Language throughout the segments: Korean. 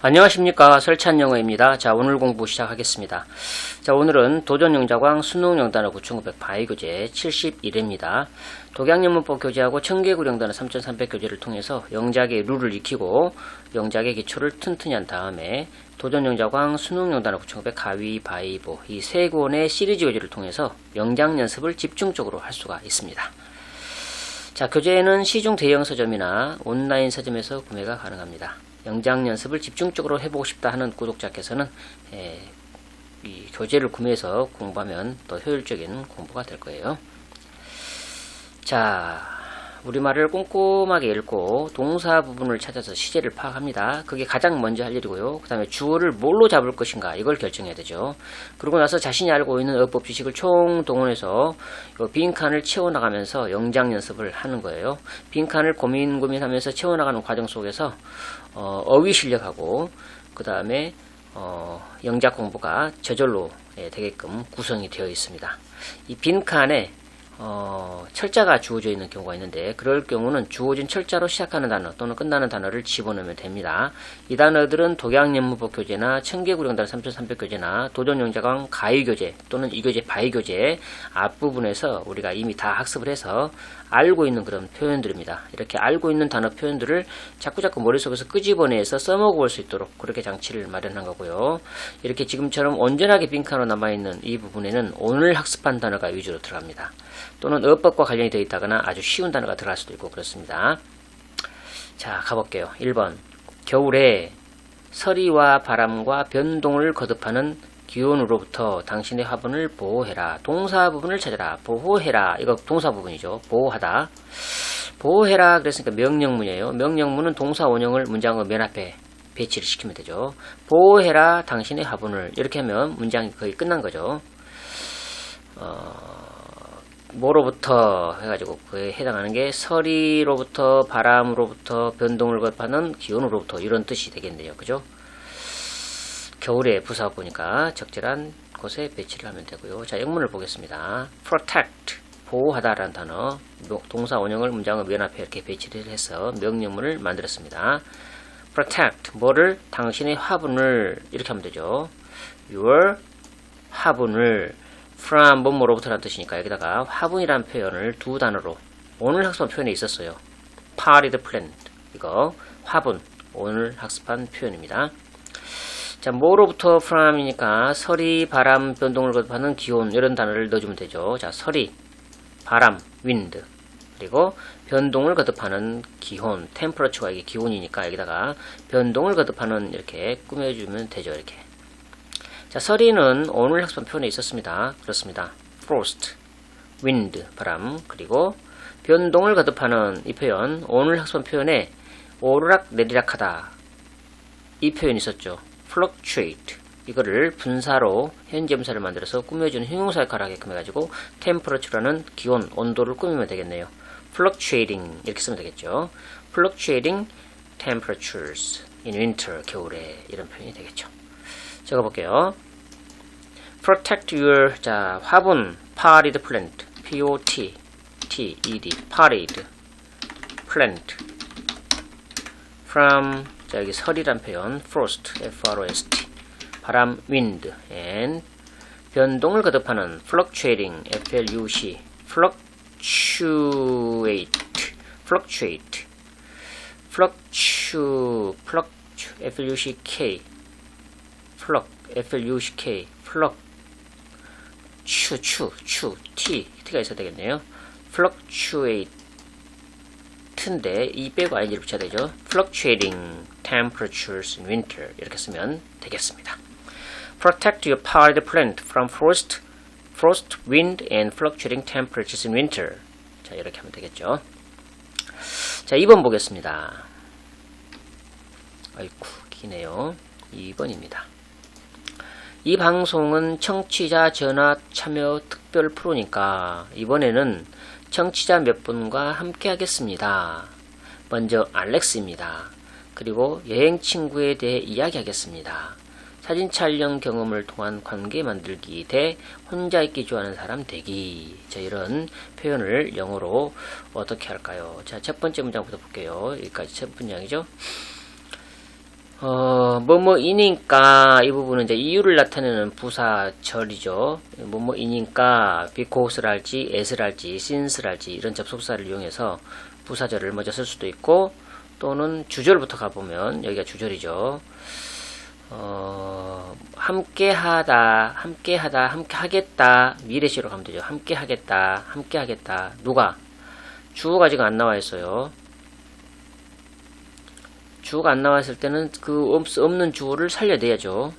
안녕하십니까, 설찬영어입니다. 자, 오늘 공부 시작하겠습니다. 자, 오늘은 도전영자광 수능영단어 9,900 바이교재 71회입니다. 독양영문법 교재하고 청개구령단어 3,300 교재를 통해서 영작의 룰을 익히고 영작의 기초를 튼튼히 한 다음에 도전영자광 수능영단어 9,900 가위바위보 이 세 권의 시리즈 교재를 통해서 영작 연습을 집중적으로 할 수가 있습니다. 자, 교재는 시중 대형 서점이나 온라인 서점에서 구매가 가능합니다. 영작 연습을 집중적으로 해보고 싶다 하는 구독자께서는 이 교재를 구매해서 공부하면 더 효율적인 공부가 될 거예요. 자, 우리말을 꼼꼼하게 읽고 동사 부분을 찾아서 시제를 파악합니다. 그게 가장 먼저 할 일이고요. 그 다음에 주어를 뭘로 잡을 것인가 이걸 결정해야 되죠. 그러고 나서 자신이 알고 있는 어법 지식을 총동원해서 빈칸을 채워나가면서 영작 연습을 하는 거예요. 빈칸을 고민하면서 채워나가는 과정 속에서 어휘 실력하고 그 다음에 영작 공부가 저절로 되게끔 구성이 되어 있습니다. 이 빈칸에 철자가 주어져 있는 경우가 있는데 그럴 경우는 주어진 철자로 시작하는 단어 또는 끝나는 단어를 집어넣으면 됩니다. 이 단어들은 독양연문법 교재나 청개구령단 3,300 교재나 도전영자광 가위교재 또는 이 교재 바이교재 앞부분에서 우리가 이미 다 학습을 해서 알고 있는 그런 표현들입니다. 이렇게 알고 있는 단어 표현들을 자꾸자꾸 머릿속에서 끄집어내서 써먹어 볼 수 있도록 그렇게 장치를 마련한 거고요. 이렇게 지금처럼 온전하게 빈칸으로 남아있는 이 부분에는 오늘 학습한 단어가 위주로 들어갑니다. 또는 어법과 관련이 되어 있다거나 아주 쉬운 단어가 들어갈 수도 있고 그렇습니다. 자, 가볼게요. 1번 겨울에 서리와 바람과 변동을 거듭하는 기온으로부터 당신의 화분을 보호해라. 동사 부분을 찾아라. 보호해라. 이거 동사 부분이죠. 보호하다. 보호해라 그랬으니까 명령문이에요. 명령문은 동사 원형을 문장의 맨 앞에 배치를 시키면 되죠. 보호해라 당신의 화분을 이렇게 하면 문장이 거의 끝난 거죠. 뭐로부터 해가지고 그에 해당하는 게 서리로부터 바람으로부터 변동을 거듭하는 기온으로부터 이런 뜻이 되겠네요. 그죠? 겨울에 부사 보니까 적절한 곳에 배치를 하면 되고요. 자, 영문을 보겠습니다. protect 보호하다라는 단어 동사 원형을 문장의 맨 앞에 이렇게 배치를 해서 명령문을 만들었습니다. protect 뭐를 당신의 화분을 이렇게 하면 되죠. your 화분을 from 뭐로부터라는 뜻이니까 여기다가 화분이라는 표현을 두 단어로 오늘 학습한 표현에 있었어요. potted plant 이거 화분 오늘 학습한 표현입니다. 자, 뭐로부터 from이니까 서리, 바람, 변동을 거듭하는 기온 이런 단어를 넣어주면 되죠. 자, 서리, 바람, wind 그리고 변동을 거듭하는 기온, temperature가 이게 기온이니까 여기다가 변동을 거듭하는 이렇게 꾸며주면 되죠. 이렇게. 자, 서리는 오늘 학습한 표현에 있었습니다. 그렇습니다. frost, wind, 바람 그리고 변동을 거듭하는 이 표현 오늘 학습한 표현에 오르락 내리락하다 이 표현이 있었죠. fluctuate 이거를 분사로 현재분사를 만들어서 꾸며주는 형용사 역할을 하게끔 해가지고 temperature라는 기온, 온도를 꾸미면 되겠네요. fluctuating 이렇게 쓰면 되겠죠. fluctuating temperatures in winter 겨울에 이런 표현이 되겠죠. 적어볼게요. protect your 자 화분 potted plant P-O-T-T-E-D potted plant from 자 여기 설이란 표현 frost F-R-O-S-T 바람 wind and 변동을 거듭하는 fluctuating F-L-U-C fluctuate F-L-U-C-K F-L-U-C-K T가 있어야 되겠네요. fluctuate 인데 이 빼고 ing를 붙여야 되죠. fluctuating temperatures in winter 이렇게 쓰면 되겠습니다. protect your potted plant from frost, wind and fluctuating temperatures in winter. 자, 이렇게 하면 되겠죠. 자, 2번 보겠습니다. 아이쿠, 기네요. 2번입니다. 이 방송은 청취자 전화 참여 특별 프로니까 이번에는 청취자 몇 분과 함께 하겠습니다. 먼저 알렉스입니다. 그리고 여행 친구에 대해 이야기하겠습니다. 사진 촬영 경험을 통한 관계 만들기 대 혼자 있기 좋아하는 사람 되기. 자, 이런 표현을 영어로 어떻게 할까요? 자, 첫 번째 문장부터 볼게요. 여기까지 첫 문장이죠. 뭐뭐이니까 이 부분은 이제 이유를 나타내는 부사절이죠. 뭐뭐이니까 because랄지 as랄지 since랄지 이런 접속사를 이용해서 부사절을 먼저 쓸 수도 있고, 또는 주절부터 가보면 여기가 주절이죠. 함께하다, 함께하겠다, 미래시로 가면 되죠. 함께하겠다. 누가? 주어가 지금 안 나와 있어요. 주어가 안 나와 있을 때는 그 없는 주어를 살려내야죠.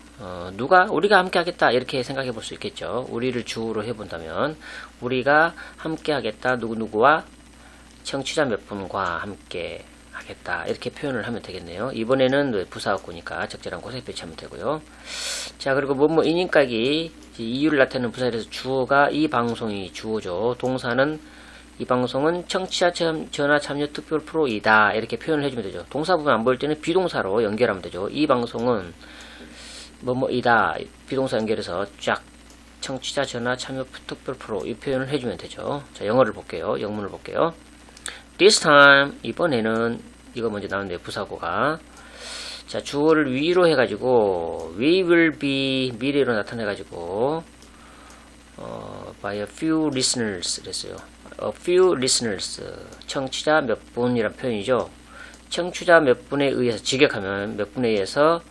누가? 우리가 함께하겠다, 이렇게 생각해 볼 수 있겠죠. 우리를 주어로 해본다면 우리가 함께하겠다, 누구누구와 청취자 몇 분과 함께 하겠다, 이렇게 표현을 하면 되겠네요. 이번에는 부사어구니까 적절한 곳에 배치하면 되고요. 자, 그리고 뭐뭐이니까기 이유를 나타내는 부사에서 주어가 이 방송이 주어죠. 동사는 이 방송은 청취자 전화 참여 특별 프로이다, 이렇게 표현을 해주면 되죠. 동사 부분 안 보일 때는 비동사로 연결하면 되죠. 이 방송은 뭐뭐이다, 비동사 연결해서 쫙 청취자 전화 참여 특별 프로, 이 표현을 해주면 되죠. 자, 영어를 볼게요. 영문을 볼게요. This time, 이번에는 이거 먼저 나오는데 부사고가, 자, 주어를 위로 해가지고 we will be 미래로 나타내가지고 by a few listeners 그랬어요. a few listeners, 청취자 몇 분이란 표현이죠. 청취자 몇 분에 의해서, 직역하면 몇 분에 의해서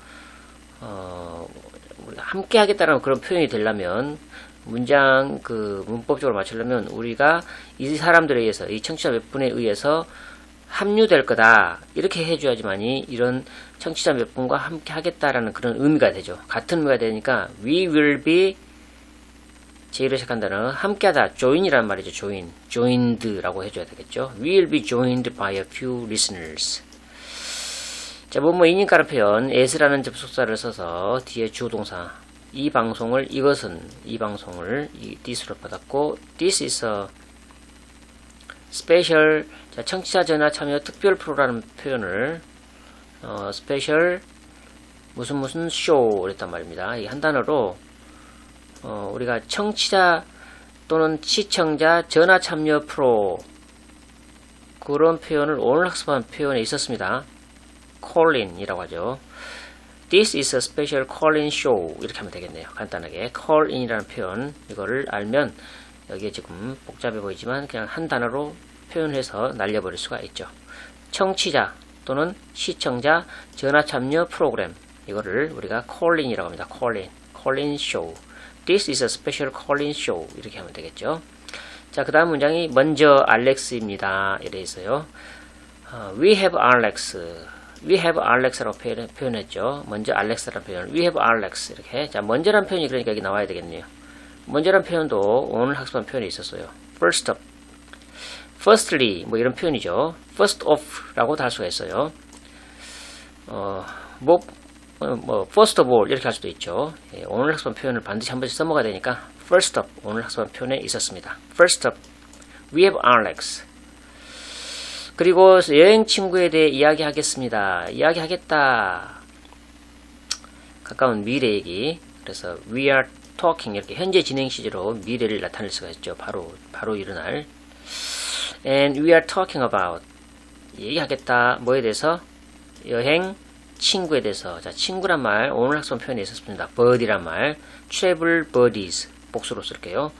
함께 하겠다는 그런 표현이 되려면, 문장 문법적으로 맞추려면 우리가 이 사람들에 의해서, 이 청취자 몇 분에 의해서 합류될 거다, 이렇게 해줘야지만이 이런 청취자 몇 분과 함께 하겠다라는 그런 의미가 되죠. 같은 의미가 되니까 we will be, 제의로 시작한 단어 함께하다, join이라는 말이죠. joined라고 해줘야 되겠죠. We will be joined by a few listeners. 자, 뭐뭐이니까라는 표현, as라는 접속사를 써서 뒤에 주동사, 이 방송을, 이 방송을 this로 받았고, this is a special, 자, 청취자 전화 참여 특별 프로라는 표현을 special 무슨 쇼 그랬단 말입니다. 이 한 단어로 우리가 청취자 또는 시청자 전화 참여 프로, 그런 표현을 오늘 학습한 표현에 있었습니다. call-in이라고 하죠. This is a special call-in show, 이렇게 하면 되겠네요. 간단하게 call-in이라는 표현, 이거를 알면 여기에 지금 복잡해 보이지만 그냥 한 단어로 표현해서 날려버릴 수가 있죠. 청취자 또는 시청자 전화 참여 프로그램, 이거를 우리가 call-in이라고 합니다. call-in show. This is a special call-in show, 이렇게 하면 되겠죠. 자, 그 다음 문장이 먼저 알렉스입니다, 이래 있어요. We have Alex라고 표현했죠. 먼저 알렉스라는 표현, we have Alex, 이렇게. 자, 먼저란 표현이 그러니까 여기 나와야 되겠네요. 먼저란 표현도 오늘 학습한 표현이 있었어요. First up, firstly, 뭐 이런 표현이죠. First off라고도 할 수가 있어요. first of all, 이렇게 할 수도 있죠. 예, 오늘 학습한 표현을 반드시 한 번씩 써먹어야 되니까 first up, 오늘 학습한 표현에 있었습니다. First up, we have Alex. 그리고 여행 친구에 대해 이야기하겠습니다. 이야기하겠다. 가까운 미래 얘기. 그래서 we are talking, 이렇게 현재 진행 시제로 미래를 나타낼 수가 있죠. 바로 일어날. And we are talking about, 얘기하겠다. 뭐에 대해서? 여행 친구에 대해서. 자, 친구란 말 오늘 학습 표현에 있었습니다. buddy란 말, travel buddies, 복수로 쓸게요.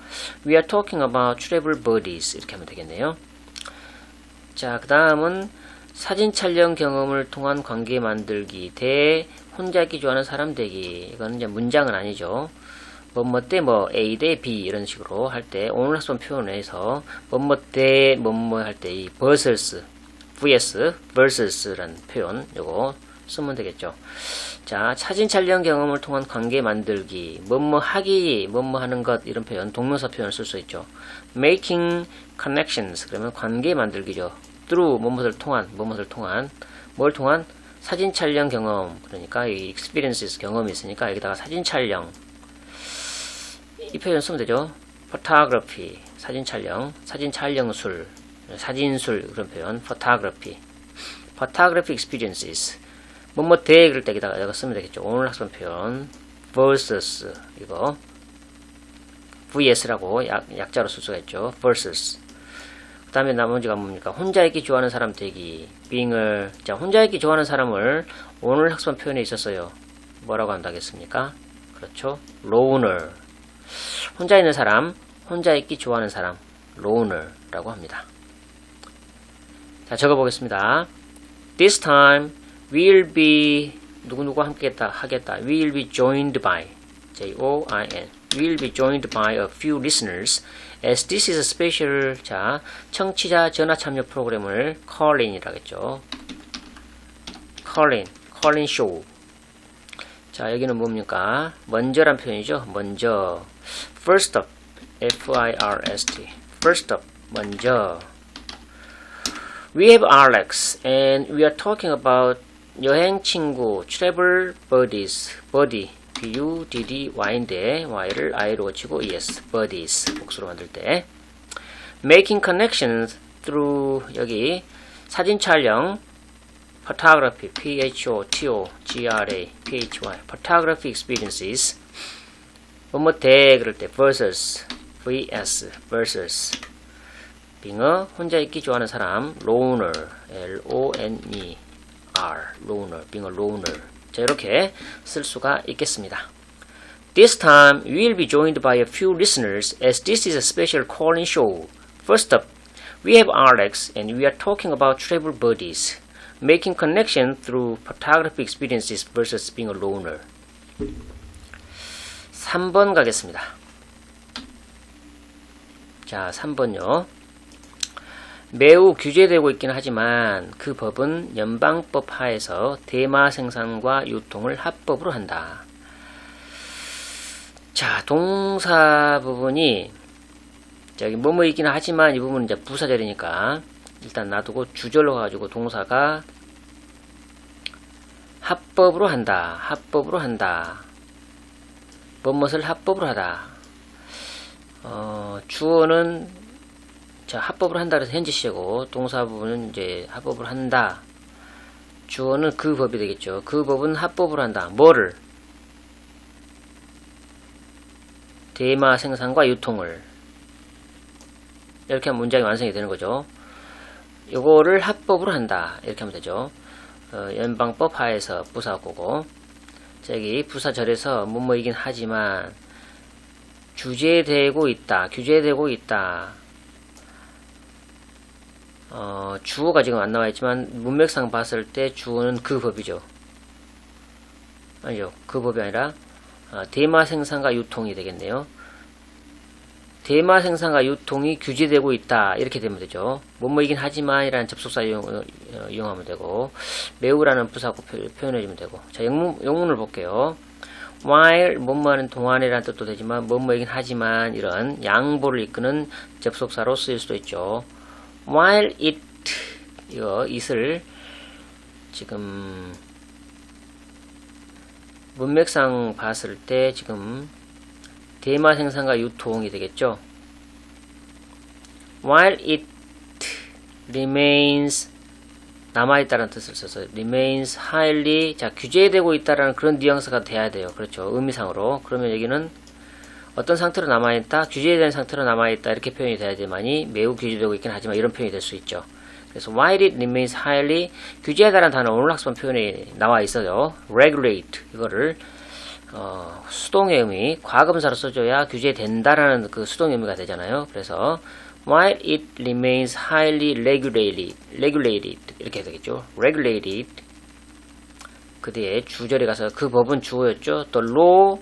We are talking about travel buddies, 이렇게 하면 되겠네요. 자, 그 다음은 사진 촬영 경험을 통한 관계 만들기 대 혼자 있기 좋아하는 사람 되기. 이거는 이제 문장은 아니죠. 뭐뭐 때 뭐 A 대 B 이런 식으로 할 때 오늘 학습 표현에서 뭐뭐 때 뭐뭐 할 때 이 versus, versus라는 표현 요거 쓰면 되겠죠. 자, 사진 촬영 경험을 통한 관계 만들기, 뭐뭐 하기, 뭐뭐 하는 것, 이런 표현, 동명사 표현을 쓸 수 있죠. making connections, 그러면 관계 만들기죠. through, 뭐뭐를 통한, 뭘 통한? 사진 촬영 경험, 그러니까 이 experiences, 경험이 있으니까 여기다가 사진 촬영, 이 표현 쓰면 되죠. photography, 사진 촬영술, 사진술, 그런 표현, photography experiences, 뭐뭐 대 그럴 때 여기다가 쓰면 되겠죠. 오늘 학습 표현 versus, 이거 vs라고 약자로 쓸 수가 있죠. versus. 그 다음에 나머지가 뭡니까? 혼자 있기 좋아하는 사람 되기. being을, 자, 혼자 있기 좋아하는 사람을 오늘 학습한 표현에 있었어요. 뭐라고 한다겠습니까? 그렇죠? loner. 혼자 있는 사람, 혼자 있기 좋아하는 사람, loner라고 합니다. 자, 적어보겠습니다. This time we'll be 누구누구 함께 하겠다. We'll be joined by J-O-I-N. We'll be joined by a few listeners as this is a special 자 청취자 전화 참여 프로그램을 call-in이라고 했죠. call-in show. 자, 여기는 뭡니까? 먼저란 표현이죠. 먼저. first up, F-I-R-S-T. first up, 먼저. We have Alex and we are talking about 여행 친구, travel buddies, buddy, B-U-D-D-Y인데 Y를 I로 고치고 ES, buddies, 복수로 만들 때 making connections through 여기 사진 촬영 photography, P-H-O-T-O-G-R-A, P-H-Y, photography experiences 뭐뭐 대 그럴 때 versus, vs, versus 빙어 혼자 있기 좋아하는 사람 loner, L-O-N-E-R, loner, 빙어 loner. 자, 이렇게 쓸 수가 있겠습니다. This time we will be joined by a few listeners as this is a special call-in show. First up, we have Alex and we are talking about travel buddies, making connection through photography experiences versus being a loner. 3번 가겠습니다. 자, 3번요. 매우 규제되고 있긴 하지만 그 법은 연방법 하에서 대마 생산과 유통을 합법으로 한다. 자, 동사 부분이 저기 뭐뭐이긴 하지만 이 부분은 이제 부사절이니까 일단 놔두고 주절로 가지고 동사가 합법으로 한다. 합법으로 한다. 뭐뭇을 합법으로 하다. 주어는 자, 합법을 한다 그래서 현재 시제고 동사 부분은 이제 합법을 한다. 주어는 그 법이 되겠죠. 그 법은 합법을 한다. 뭐를? 대마 생산과 유통을. 이렇게 하면 문장이 완성이 되는 거죠. 요거를 합법으로 한다. 이렇게 하면 되죠. 연방법 하에서 부사고고 저기 부사절에서 뭐뭐이긴 하지만 규제되고 있다. 규제되고 있다. 주어가 지금 안 나와 있지만 문맥상 봤을 때 주어는 그 법이죠. 아니죠. 그 법이 아니라 대마 생산과 유통이 되겠네요. 대마 생산과 유통이 규제되고 있다. 이렇게 되면 되죠. 뭐뭐이긴 하지만 이라는 접속사 이용하면 되고 매우라는 부사고 표현해주면 되고 자, 영문을 볼게요. while 뭐뭐하는 동안이라는 뜻도 되지만 뭐뭐이긴 하지만 이런 양보를 이끄는 접속사로 쓰일 수도 있죠. while it 이거 it을 지금 문맥상 봤을 때 지금 대마 생산과 유통이 되겠죠. while it remains 남아있다는 뜻을 써서 remains highly 자 규제되고 있다라는 그런 뉘앙스가 돼야 돼요. 그렇죠. 의미상으로. 그러면 여기는 어떤 상태로 남아있다, 규제된 상태로 남아있다 이렇게 표현이 돼야 되만이 매우 규제되고 있긴 하지만 이런 표현이 될 수 있죠. 그래서 while it remains highly 규제하다라는 단어 오늘 학습한 표현이 나와 있어요. regulate 이거를 수동의 의미 과거분사로 써줘야 규제된다라는 그 수동의 의미가 되잖아요. 그래서 while it remains highly regulated 이렇게 되겠죠. regulated 그 뒤에 주절에 가서 그 법은 주어였죠. 또 law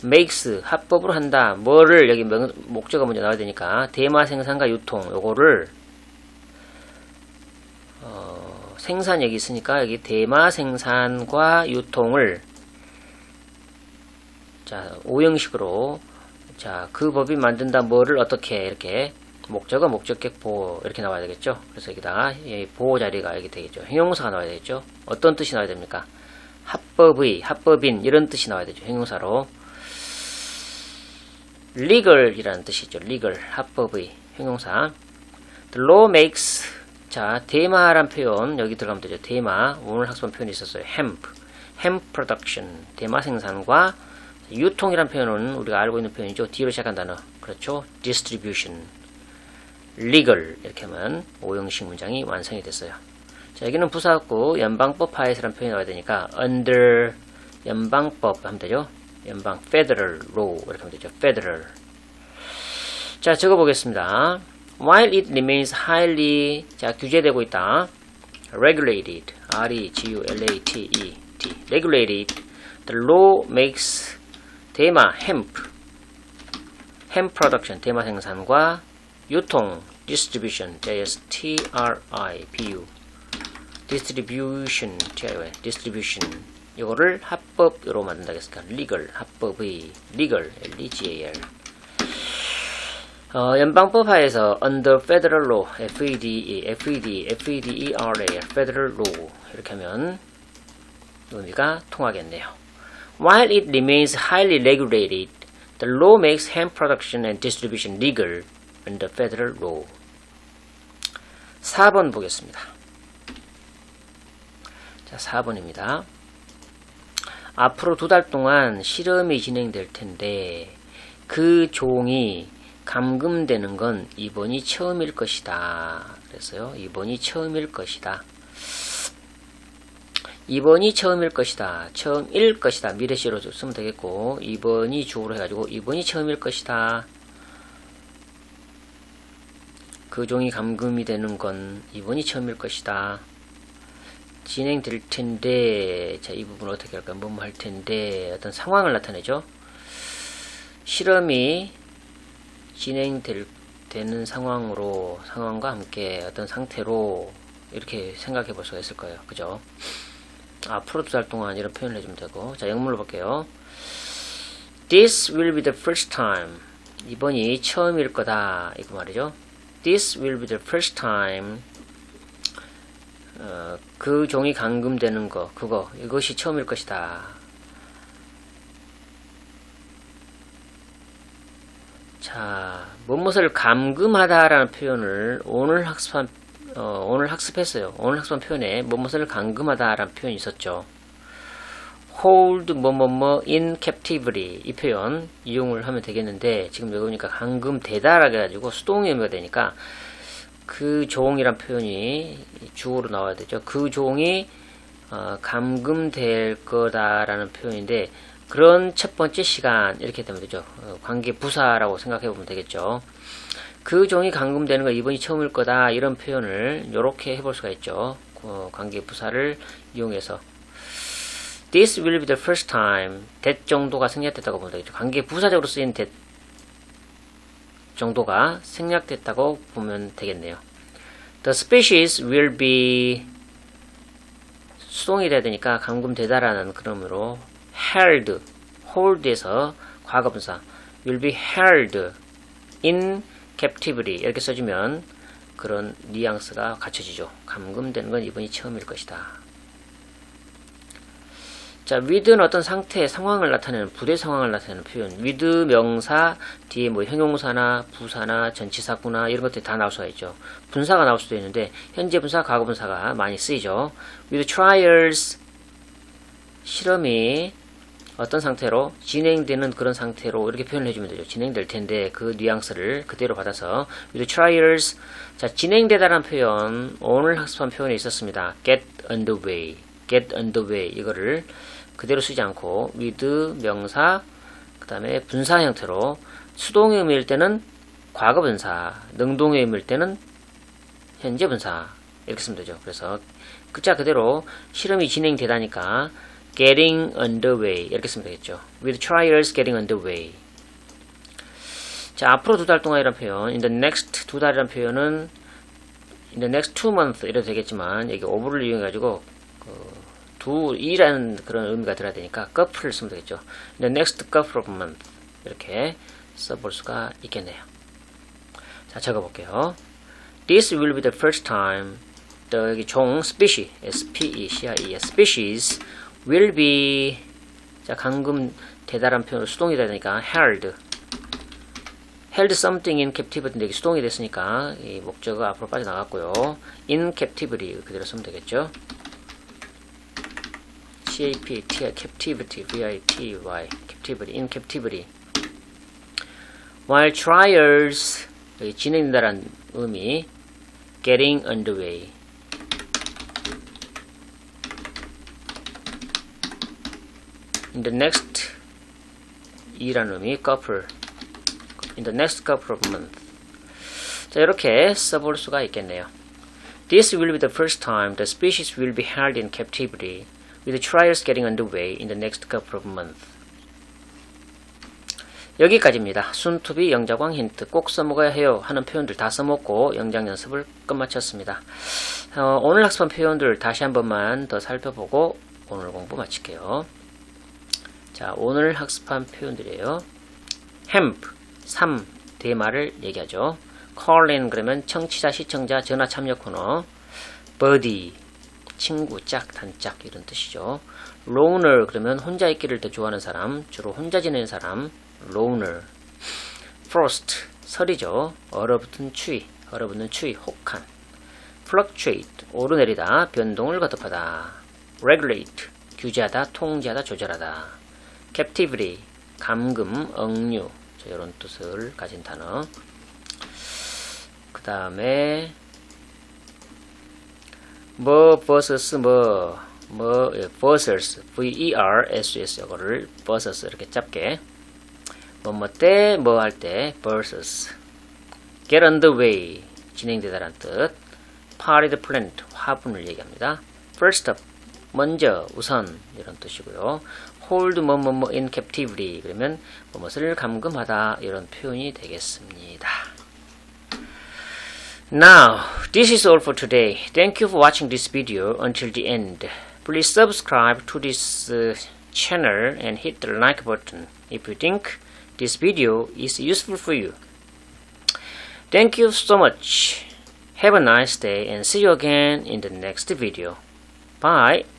makes 합법으로 한다. 뭐를 여기 목적어 먼저 나와야 되니까 대마 생산과 유통 요거를 생산 여기 있으니까 여기 대마 생산과 유통을 자 오형식으로 자 그 법이 만든다 뭐를 어떻게 이렇게 목적어 목적격 보호 이렇게 나와야 되겠죠. 그래서 여기다가 보호 자리가 여기 되겠죠. 형용사가 나와야 되겠죠. 어떤 뜻이 나와야 됩니까? 합법의 합법인 이런 뜻이 나와야 되죠. 형용사로 legal이라는 뜻이죠. legal 합법의 형용사. The law makes 자 대마란 표현 여기 들어가면 되죠. 대마 오늘 학습한 표현이 있었어요. hemp production 대마 생산과 유통이란 표현은 우리가 알고 있는 표현이죠. D로 시작한 단어 그렇죠. distribution legal 이렇게 하면 5형식 문장이 완성이 됐어요. 자, 여기는 부사구 연방법 하에서라는 표현이 나와야 되니까 under 연방법 하면 되죠. 연방 federal law 이렇게 하면 되죠. federal. 자, 적어보겠습니다. While it remains highly 자 규제되고 있다. regulated regulated regulated the law makes 대마 hemp production 대마 생산과 유통 distribution distribution 이거를 합법으로 만든다 했으니까 legal 합법의 legal legal 연방법 하에서 under federal law federal law 이렇게 하면 의미가 통하겠네요. While it remains highly regulated, the law makes hemp production and distribution legal under federal law. 4번 보겠습니다. 자, 4번입니다. 앞으로 2달 동안 실험이 진행될 텐데 그 종이 감금되는 건 이번이 처음일 것이다. 그래서요. 이번이 처음일 것이다. 이번이 처음일 것이다. 처음일 것이다. 미래시로 쓰면 되겠고 이번이 주어로 해가지고 이번이 처음일 것이다. 그 종이 감금이 되는 건 이번이 처음일 것이다. 진행될 텐데 자, 이 부분 어떻게 할까요? 뭐뭐 할 텐데 어떤 상황을 나타내죠. 실험이 진행되는 상황과 함께 어떤 상태로 이렇게 생각해 볼 수가 있을 거예요. 그죠? 앞으로 2달 동안 이런 표현을 해주면 되고 자, 영문으로 볼게요. This will be the first time 이번이 처음일 거다 이거 말이죠. This will be the first time 그 종이 감금되는 거 이것이 처음일 것이다. 자, 무엇을 감금하다라는 표현을 오늘 학습했어요. 오늘 학습한 표현에 무엇을 감금하다라는 표현이 있었죠. hold in captivity 이 표현 이용을 하면 되겠는데 지금 여기 보니까 감금되다라고 해가지고 수동 의미가 되니까 그 종이란 표현이 주어로 나와야 되죠. 그 종이 감금될 거다라는 표현인데 그런 첫 번째 시간 이렇게 되면 되죠. 관계 부사라고 생각해 보면 되겠죠. 그 종이 감금되는 거 이번이 처음일 거다 이런 표현을 이렇게 해볼 수가 있죠. 관계 부사를 이용해서 This will be the first time that 정도가 생략됐다고 보면 되겠죠. 관계 부사적으로 쓰인 that 정도가 생략됐다고 보면 되겠네요. The species will be 수동이 돼야 되니까 감금되다라는 그러므로 held, hold에서 과거분사 will be held in captivity 이렇게 써주면 그런 뉘앙스가 갖춰지죠. 감금되는 건 이번이 처음일 것이다. 자, with는 어떤 상태, 상황을 나타내는 부대 상황을 나타내는 표현. with 명사 뒤에 뭐 형용사나 부사나 전치사구나 이런 것들이 다 나올 수가 있죠. 분사가 나올 수도 있는데 현재 분사, 과거 분사가 많이 쓰이죠. with trials 실험이 어떤 상태로 진행되는 그런 상태로 이렇게 표현을 해주면 되죠. 진행될 텐데 그 뉘앙스를 그대로 받아서 with trials 자, 진행되다라는 표현 오늘 학습한 표현이 있었습니다. get underway 이거를 그대로 쓰지 않고 with 명사 그 다음에 분사 형태로 수동의 의미일 때는 과거 분사, 능동의 의미일 때는 현재 분사 이렇게 쓰면 되죠. 그래서 글자 그대로 실험이 진행되다니까 getting underway 이렇게 쓰면 되겠죠. with trials getting underway. 자, 앞으로 2달 동안이라는 표현 in the next 2달이라는 표현은 in the next 2 months 이래도 되겠지만 여기 over를 이용해 가지고 이라는 그런 의미가 들어야 되니까 coupl을 쓰면 되겠죠. The next couple of months 이렇게 써볼 수가 있겠네요. 자, 적어볼게요. This will be the first time 또 여기 종 species S-P-E-C-I-E species will be 자, 감금되다라는 표현으로 수동이 돼야 되니까 held something in captivity 여기 수동이 됐으니까 이 목적어 앞으로 빠져나갔고요. in captivity 그대로 쓰면 되겠죠. C-A-P-T-I, captivity, V-I-T-Y, captivity, in captivity. While trials, 진행된다란 의미 getting underway. In the next 이라는 의미 couple. In the next couple of months. 자, 이렇게 써볼 수가 있겠네요. This will be the first time the species will be held in captivity, with trials getting underway in the next couple of months. 여기까지입니다. 순투비 영작왕 힌트 꼭 써먹어야 해요 하는 표현들 다 써먹고 영작 연습을 끝마쳤습니다. 오늘 학습한 표현들 다시 한 번만 더 살펴보고 오늘 공부 마칠게요. 자, 오늘 학습한 표현들이에요. hemp, 삶, 대마를 얘기하죠. call-in 그러면 청취자, 시청자, 전화 참여 코너. buddy, 친구, 짝, 단짝 이런 뜻이죠. loner 그러면 혼자 있기를 더 좋아하는 사람, 주로 혼자 지내는 사람. loner. frost, 설이죠. 얼어붙은 추위, 얼어붙는 추위, 혹한. fluctuate, 오르내리다, 변동을 거듭하다. regulate, 규제하다, 통제하다, 조절하다. captivity, 감금, 억류, 이런 뜻을 가진 단어. 그 다음에 뭐 versus versus V-E-R-S-S 이거를 versus 이렇게 짧게 뭐 때 뭐 할 때 versus get underway 진행되다란 뜻. party plant 화분을 얘기합니다. first up 먼저 우선 이런 뜻이고요. hold 뭐뭐뭐 in captivity 그러면 뭐뭇을 감금하다 이런 표현이 되겠습니다. Now, this is all for today. Thank you for watching this video until the end. Please subscribe to this channel and hit the like button if you think this video is useful for you. Thank you so much. Have a nice day and see you again in the next video. Bye.